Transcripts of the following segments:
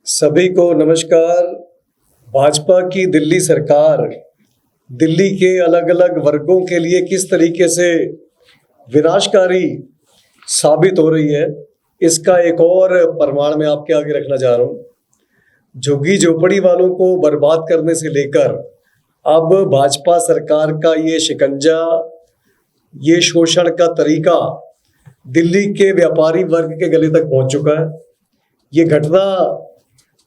सभी को नमस्कार। भाजपा की दिल्ली सरकार दिल्ली के अलग अलग वर्गों के लिए किस तरीके से विनाशकारी साबित हो रही है, इसका एक और प्रमाण मैं आपके आगे रखना चाह रहा हूँ। झुग्गी झोपड़ी वालों को बर्बाद करने से लेकर अब भाजपा सरकार का ये शिकंजा, ये शोषण का तरीका दिल्ली के व्यापारी वर्ग के गले तक पहुंच चुका है। ये घटना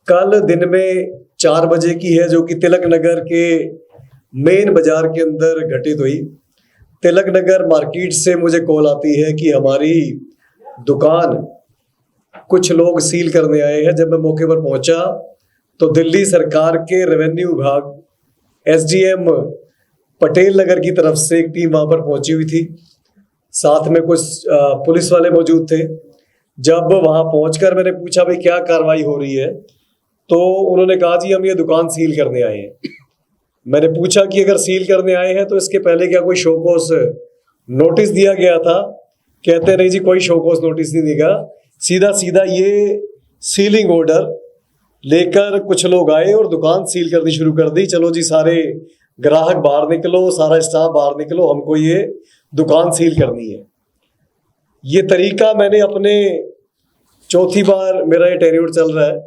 कल दिन में 4 बजे की है, जो कि तिलक नगर के मेन बाजार के अंदर घटित हुई। तिलक नगर मार्केट से मुझे कॉल आती है कि हमारी दुकान कुछ लोग सील करने आए हैं। जब मैं मौके पर पहुंचा तो दिल्ली सरकार के रेवेन्यू विभाग एसडीएम पटेल नगर की तरफ से एक टीम वहां पर पहुंची हुई थी। साथ में कुछ पुलिस वाले मौजूद थे। जब वहां पहुंचकर मैंने पूछा भाई क्या कार्रवाई हो रही है, तो उन्होंने कहा जी हम ये दुकान सील करने आए हैं। मैंने पूछा कि अगर सील करने आए हैं तो इसके पहले क्या कोई शोकॉस नोटिस दिया गया था? कहते नहीं जी, कोई शोकॉस नोटिस नहीं देगा, सीधा सीधा ये सीलिंग ऑर्डर लेकर कुछ लोग आए और दुकान सील करनी शुरू कर दी। चलो जी सारे ग्राहक बाहर निकलो, सारा स्टाफ बाहर निकलो, हमको ये दुकान सील करनी है। ये तरीका मैंने अपने चौथी बार मेरा ये टेन्योर चल रहा है,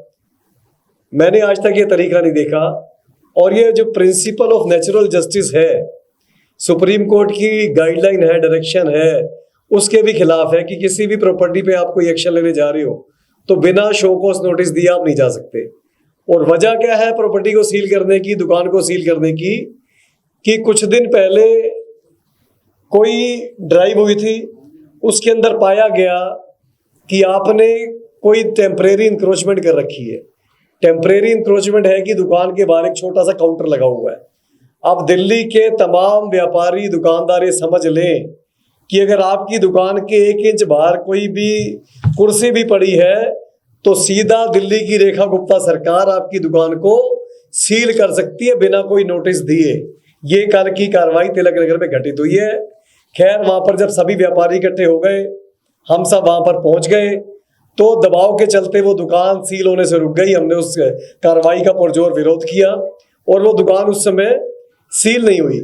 मैंने आज तक ये तरीका नहीं देखा। और ये जो प्रिंसिपल ऑफ नेचुरल जस्टिस है, सुप्रीम कोर्ट की गाइडलाइन है, डायरेक्शन है, उसके भी खिलाफ है कि किसी भी प्रॉपर्टी पे आप कोई एक्शन लेने जा रहे हो तो बिना शो कॉज नोटिस दिए आप नहीं जा सकते। और वजह क्या है प्रॉपर्टी को सील करने की, दुकान को सील करने की, कि कुछ दिन पहले कोई ड्राइव हुई थी, उसके अंदर पाया गया कि आपने कोई टेम्परेरी इंक्रोचमेंट कर रखी है। टेम्परेरी इंक्रोचमेंट है कि दुकान के बाहर एक छोटा सा काउंटर लगा हुआ है। अब दिल्ली के तमाम व्यापारी दुकानदार ये समझ लें कि अगर आपकी दुकान के 1 इंच बाहर कोई भी कुर्सी भी पड़ी है तो सीधा दिल्ली की रेखा गुप्ता सरकार आपकी दुकान को सील कर सकती है बिना कोई नोटिस दिए। ये कल की कार्रवाई तिलक नगर में घटित हुई है। खैर वहां पर जब सभी व्यापारी इकट्ठे हो गए, हम सब वहां पर पहुंच गए, तो दबाव के चलते वो दुकान सील होने से रुक गई। हमने उस कार्रवाई का पुरजोर विरोध किया और वो दुकान उस समय सील नहीं हुई।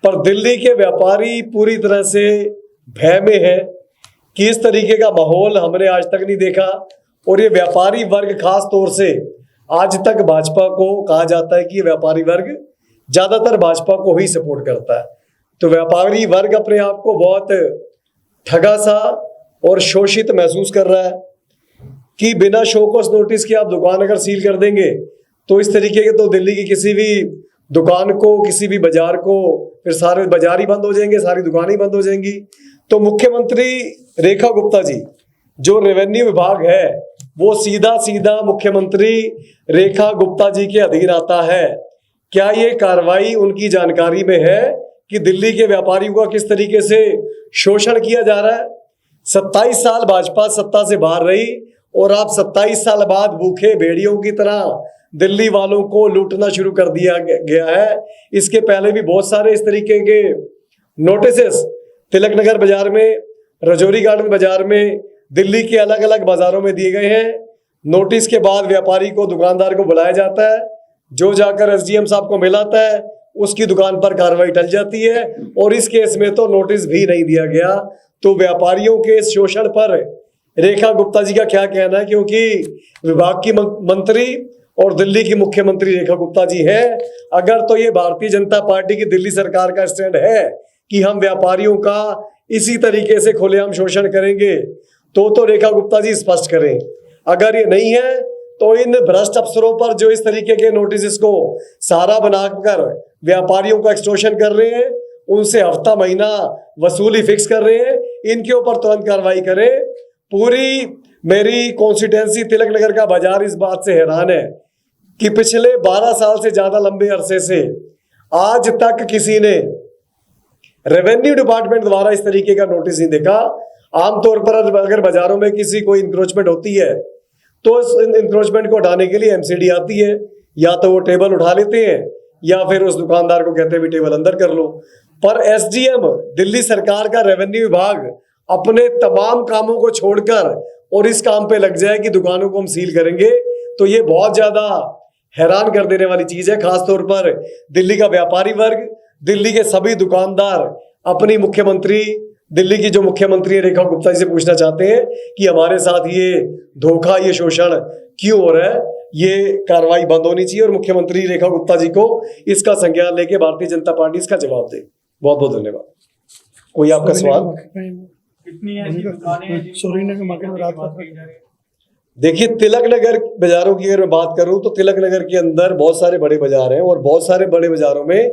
पर दिल्ली के व्यापारी पूरी तरह से भय में है कि इस तरीके का माहौल हमने आज तक नहीं देखा। और ये व्यापारी वर्ग खास तौर से, आज तक भाजपा को कहा जाता है कि ये व्यापारी वर्ग ज्यादातर भाजपा को ही सपोर्ट करता है, तो व्यापारी वर्ग अपने आप को बहुत ठगा सा और शोषित महसूस कर रहा है कि बिना शोकॉस नोटिस के आप दुकान अगर सील कर देंगे तो इस तरीके के तो दिल्ली की किसी भी दुकान को, किसी भी बाजार को, फिर सारे बाजार ही बंद हो जाएंगे, सारी दुकानें ही बंद हो जाएंगी। तो मुख्यमंत्री रेखा गुप्ता जी, जो रेवेन्यू विभाग है, वो सीधा सीधा मुख्यमंत्री रेखा गुप्ता जी के अधीन आता है। क्या ये कार्रवाई उनकी जानकारी में है कि दिल्ली के व्यापारियों का किस तरीके से शोषण किया जा रहा है? 27 साल भाजपा सत्ता से बाहर रही और आप 27 साल बाद भूखे भेड़ियों की तरह दिल्ली वालों को लूटना शुरू कर दिया गया है। इसके पहले भी बहुत सारे इस तरीके के नोटिसेस तिलक नगर बाजार में, रजौरी गार्डन बाजार में, दिल्ली के अलग अलग बाजारों में दिए गए हैं। नोटिस के बाद व्यापारी को, दुकानदार को बुलाया जाता है, जो जाकर एसडीएम साहब को मिलाता है, उसकी दुकान पर कार्रवाई टल जाती है। और इस केस में तो नोटिस भी नहीं दिया गया। तो व्यापारियों के शोषण पर रेखा गुप्ता जी का क्या कहना है, क्योंकि विभाग की मंत्री और दिल्ली की मुख्यमंत्री रेखा गुप्ता जी है। अगर तो ये भारतीय जनता पार्टी की दिल्ली सरकार का स्टैंड है कि हम व्यापारियों का इसी तरीके से खुलेआम शोषण करेंगे, तो रेखा गुप्ता जी स्पष्ट करें। अगर ये नहीं है तो इन भ्रष्ट अफसरों पर जो इस तरीके के नोटिस को सहारा बनाकर व्यापारियों का एक्सटॉर्शन कर रहे हैं, उनसे हफ्ता महीना वसूली फिक्स कर रहे हैं, इनके ऊपर तुरंत कार्रवाई करें। पूरी मेरी कॉन्स्टिट्यूएंसी तिलक नगर का बाजार इस बात से हैरान है कि पिछले 12 साल से ज्यादा लंबे अरसे से आज तक किसी ने रेवेन्यू डिपार्टमेंट द्वारा इस तरीके का नोटिस नहीं देखा। आमतौर पर अगर बाजारों में किसी कोई इंक्रोचमेंट होती है तो इस इंक्रोचमेंट को हटाने के लिए एमसीडी आती है, या तो वो टेबल उठा लेते हैं या फिर उस दुकानदार को कहते हैं भी टेबल अंदर कर लो। पर एसडीएम, दिल्ली सरकार का रेवेन्यू विभाग अपने तमाम कामों को छोड़कर और इस काम पे लग जाए कि दुकानों को हम सील करेंगे, तो ये बहुत ज्यादा हैरान कर देने वाली चीज है। खासतौर पर दिल्ली का व्यापारी वर्ग, दिल्ली के सभी दुकानदार अपनी मुख्यमंत्री, दिल्ली की जो मुख्यमंत्री रेखा गुप्ता जी से पूछना चाहते हैं कि हमारे साथ ये धोखा, ये शोषण क्यों हो रहा है, ये कार्रवाई बंद होनी चाहिए और मुख्यमंत्री रेखा गुप्ता जी को इसका संज्ञान लेके भारतीय जनता पार्टी इसका जवाब दे। बहुत बहुत धन्यवाद। कोई आपका सवाल? देखिए, तिलक नगर बाजारों की अगर मैं बात करूं तो तिलक नगर के अंदर बहुत सारे बड़े बाजार हैं और बहुत सारे बड़े बाजारों में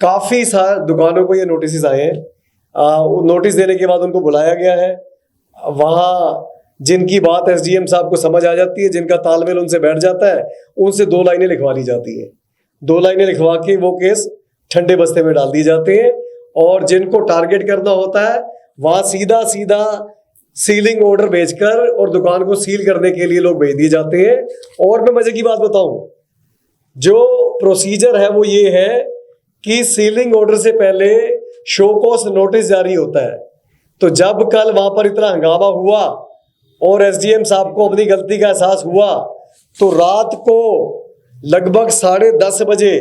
काफी सारे दुकानों को ये नोटिस आए हैं। नोटिस देने के बाद उनको बुलाया गया है। वहाँ जिनकी बात एसडीएम साहब को समझ आ जाती है, जिनका तालमेल उनसे बैठ जाता है, उनसे 2 लाइनें लिखवा ली जाती हैं। 2 लाइनें लिखवा के वो केस ठंडे बस्ते में डाल दिए जाते हैं और जिनको टारगेट करना होता है वहां सीधा सीधा सीलिंग ऑर्डर भेजकर और दुकान को सील करने के लिए लोग भेज दिए जाते हैं। और मैं मजे की बात बताऊं, जो प्रोसीजर है वो ये है कि सीलिंग ऑर्डर से पहले शो कॉज नोटिस जारी होता है। तो जब कल वहां पर इतना हंगामा हुआ और एसडीएम साहब को अपनी गलती का एहसास हुआ तो रात को लगभग 10:30 बजे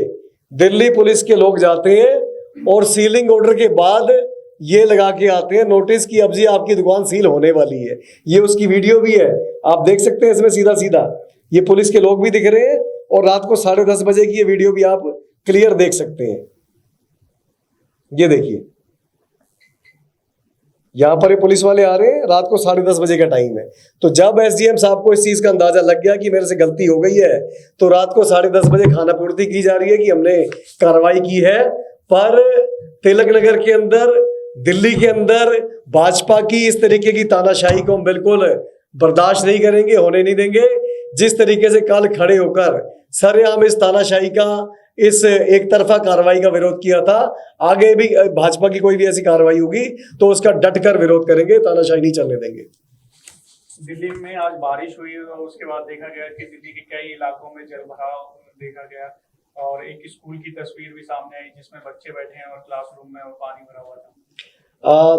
दिल्ली पुलिस के लोग जाते हैं और सीलिंग ऑर्डर के बाद ये लगा के आते हैं नोटिस की अब जी आपकी दुकान सील होने वाली है। ये उसकी वीडियो भी है, आप देख सकते हैं। इसमें सीधा सीधा ये पुलिस के लोग भी दिख रहे हैं और रात को 10:30 बजे की ये वीडियो भी आप क्लियर देख सकते हैं। ये देखिए, यहां पर ये पुलिस वाले आ रहे हैं, रात को 10:30 बजे का टाइम है। तो जब एसडीएम साहब को इस चीज का अंदाजा लग गया कि मेरे से गलती हो गई है तो रात को 10:30 बजे खाना पूर्ति की जा रही है कि हमने कार्रवाई की है। पर तिलक नगर के अंदर, दिल्ली के अंदर भाजपा की इस तरीके की तानाशाही को हम बिल्कुल बर्दाश्त नहीं करेंगे, होने नहीं देंगे। जिस तरीके से कल खड़े होकर सरेआम इस तानाशाही का, इस एक तरफा कार्रवाई का विरोध किया था, आगे भी भाजपा की कोई भी ऐसी कार्रवाई होगी तो उसका डटकर विरोध करेंगे, तानाशाही नहीं चलने देंगे। दिल्ली में आज बारिश हुई और उसके बाद देखा गया कि दिल्ली के कई इलाकों में जलभराव देखा गया और एक स्कूल की तस्वीर भी सामने आई जिसमें बच्चे बैठे हैं और क्लासरूम में पानी भरा हुआ था।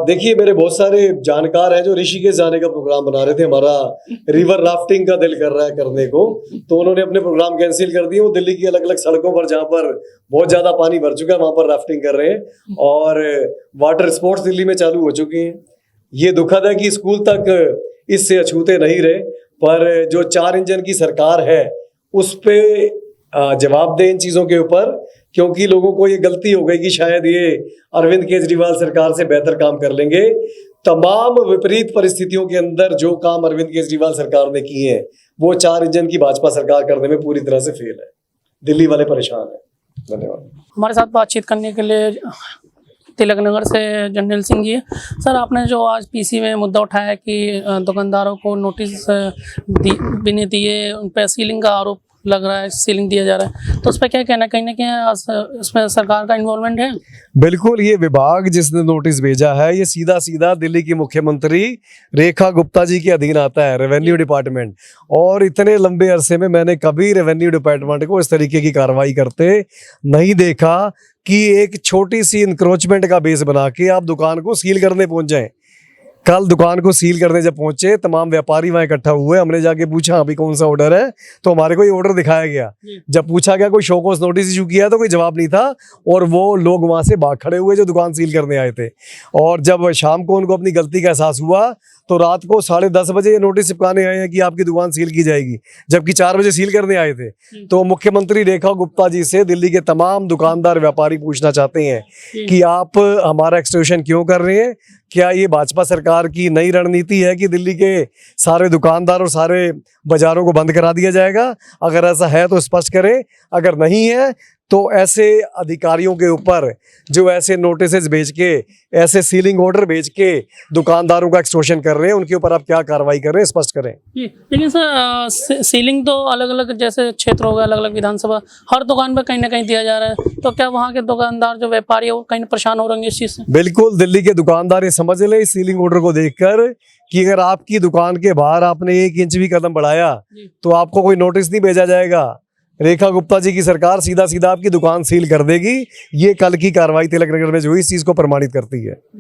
देखिए, मेरे बहुत सारे जानकार हैं जो ऋषिकेश जाने का प्रोग्राम बना रहे थे, हमारा रिवर राफ्टिंग का दिल कर रहा है करने को, तो उन्होंने अपने प्रोग्राम कैंसिल कर दिए। वो दिल्ली की अलग अलग सड़कों पर जहां पर बहुत ज्यादा पानी भर चुका है वहां पर राफ्टिंग कर रहे हैं और वाटर स्पोर्ट्स दिल्ली में चालू हो चुके हैं। ये दुखद है कि स्कूल तक इससे अछूते नहीं रहे, पर जो 4 इंजन की सरकार है उस पे जवाब दें इन चीजों के ऊपर, क्योंकि लोगों को ये गलती हो गई कि शायद ये अरविंद केजरीवाल सरकार से बेहतर काम कर लेंगे। तमाम विपरीत परिस्थितियों के अंदर जो काम अरविंद केजरीवाल सरकार ने किए हैं वो 4 इंजन की भाजपा सरकार करने में पूरी तरह से फेल है। दिल्ली वाले परेशान हैं। धन्यवाद। हमारे साथ बातचीत करने के लिए तिलक नगर से जर्नैल सिंह जी। सर, आपने जो आज पीसी में मुद्दा उठाया कि दुकानदारों को नोटिस भी नहीं दिए, उन पर सीलिंग का आरोप लग रहा है, सीलिंग दिया जा रहा है, तो उस पर क्या कहना, कहीं ना कहीं इसमें सरकार का इन्वॉल्वमेंट है? बिल्कुल, ये विभाग जिसने नोटिस भेजा है ये सीधा सीधा दिल्ली की मुख्यमंत्री रेखा गुप्ता जी के अधीन आता है, रेवेन्यू डिपार्टमेंट। और इतने लंबे अरसे में मैंने कभी रेवेन्यू डिपार्टमेंट को इस तरीके की कार्रवाई करते नहीं देखा कि एक छोटी सी इंक्रोचमेंट का बेस बना के आप दुकान को सील करने पहुंच जाएं। कल दुकान को सील करने जब पहुंचे, तमाम व्यापारी वहां इकट्ठा हुए, हमने जाके पूछा अभी कौन सा ऑर्डर है, तो हमारे को ये ऑर्डर दिखाया गया। जब पूछा गया कोई शो कॉज नोटिस इशू किया तो कोई जवाब नहीं था और वो लोग वहां से भाग खड़े हुए जो दुकान सील करने आए थे। और जब शाम को उनको अपनी गलती का एहसास हुआ तो रात को 10:30 बजे ये नोटिस चिपकाने आए हैं कि आपकी दुकान सील की जाएगी, जबकि 4 बजे सील करने आए थे। तो मुख्यमंत्री रेखा गुप्ता जी से दिल्ली के तमाम दुकानदार व्यापारी पूछना चाहते हैं कि आप हमारा एक्सटॉर्शन क्यों कर रहे हैं? क्या ये भाजपा सरकार की नई रणनीति है कि दिल्ली के सारे दुकानदार और सारे बाजारों को बंद करा दिया जाएगा? अगर ऐसा है तो स्पष्ट करें, अगर नहीं है तो ऐसे अधिकारियों के ऊपर जो ऐसे नोटिस भेज के, ऐसे सीलिंग ऑर्डर भेज के दुकानदारों का एक्सटॉर्शन कर रहे हैं, उनके ऊपर आप क्या कार्रवाई कर रहे हैं, स्पष्ट करें। लेकिन सर, सीलिंग तो अलग अलग जैसे क्षेत्र होगा, अलग अलग विधानसभा, हर दुकान पर कहीं ना कहीं दिया जा रहा है, तो क्या वहाँ के दुकानदार जो व्यापारी है वो कहीं परेशान हो रहे हैं इस चीज़ से? बिल्कुल, दिल्ली के दुकानदार ये समझ लें इस सीलिंग ऑर्डर को देखकर कि अगर आपकी दुकान के बाहर आपने 1 इंच भी कदम बढ़ाया तो आपको कोई नोटिस नहीं भेजा जाएगा। रेखा गुप्ता जी की सरकार सीधा सीधा आपकी दुकान सील कर देगी। ये कल की कार्रवाई तिलक नगर में जो इस चीज को प्रमाणित करती है।